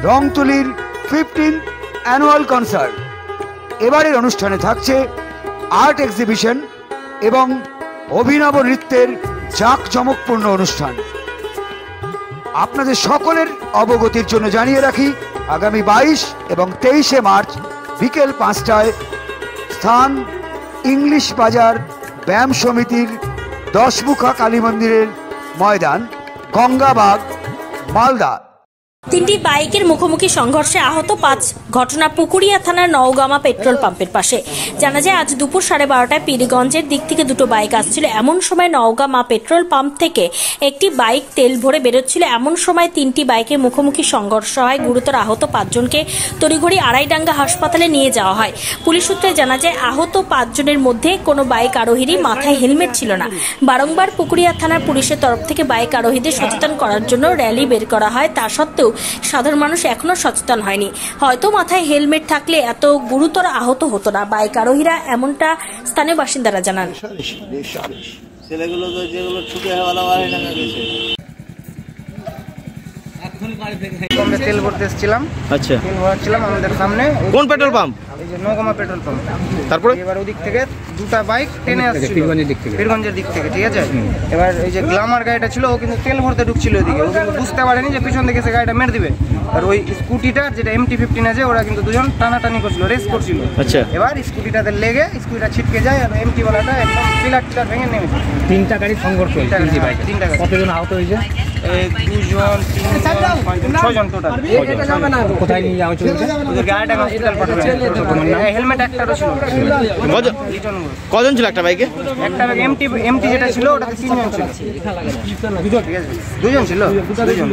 রংতুলির 15th annual concert. এবারের অনুষ্ঠানে থাকছে আর্ট এক্সিবিশন এবং অভিনব নৃত্যের জাঁকজমকপূর্ণ অনুষ্ঠান। আপনাদের সকলের অবগতির জন্য জানিয়ে রাখি, আগামী 22 এবং 23শে মার্চ বিকেল 5টায় স্থান ইংলিশ বাজার ব্যায়াম সমিতির 10 মুখা কালী মন্দিরের ময়দান, গঙ্গাবাগ, মালদা। তিনটি বাইকের মুখোমুখি সংঘর্ষে আহত 5। ঘটনা পুকুরিয়া থানার নওগামা পেট্রোল পাম্পের পাশে। জানা যায় আজ দুপুর 12:30টায় পীরগঞ্জের দিক থেকে দুটো বাইক আসছিল। এমন সময় নওগামা পেট্রোল পাম্প থেকে একটি বাইক তেল ভরে বেরোচ্ছিল। এমন সময় তিনটি বাইকের মুখোমুখি সংঘর্ষ হয়। গুরুতর আহত 5 জনকে তড়িঘড়ি আড়াইডাঙ্গা হাসপাতালে নিয়ে যাওয়া হয়। পুলিশ সূত্রে জানা যায় আহত 5 জনের মধ্যে কোনো বাইক আরোহীরই মাথায় হেলমেট ছিল না। বারংবার পুকুরিয়া থানার পুলিশের তরফ থেকে বাইক আরোহীদের সচেতন করার জন্য র্যালি বের করা হয়। তা সত্ত্বেও সাধারণ মানুষ এখনো সচেতন হয়নি। হয়তো মাথায় হেলমেট থাকলে এত গুরুতর আহত হতো না বাইক আরোহীরা, এমনটা স্থানীয় বাসিন্দারা জানান। তেল ভরতে এসেছিলাম। আচ্ছা, তেল ভরাচ্ছিলাম আমাদের সামনে। কোন পেট্রোল পাম্প? এই যে নওগামা পেট্রোল পাম্প। তারপরে এবার ওদিক থেকে দুটো বাইক টেনে আসছে পীরগঞ্জের দিক থেকে, ঠিক আছে। এবার এই যে গ্ল্যামার গাড়িটা ছিল, ও কিন্তু তেল ভরতে ঢুকছিল ওদিকে, ও কিন্তু বুঝতে পারেনি যে পিছন থেকে সে গাড়িটা মেরে দিবে। আর ওই স্কুটিটা যেটা MT-15 আছে, ওরা কিন্তু দুজন টানাটানি করছিল, রেস করছিল। আচ্ছা, এবার স্কুটিটাতে লেগে স্কুটিটা ছিটকে যায় আর MT ওয়ালাটা একদম পিলার ভেঙে নেমেছে। তিনটা গাড়ি সংঘর্ষ হয়েছে। তিনটা গাড়ি। কতজন আহত হয়েছে? 2 জন, 3 জন, 6 জন টোটাল। কোথায় নিয়ে যাওয়া হচ্ছে? ওদের গাড়িটা হসপিটাল পাঠানো। হেলমেট একটারও ছিল। কজন ছিল একটা বাইকে? একটা বাইক MT যেটা ছিল ওটাতে 3 জন ছিল। 2 জন ছিল। 2 জন।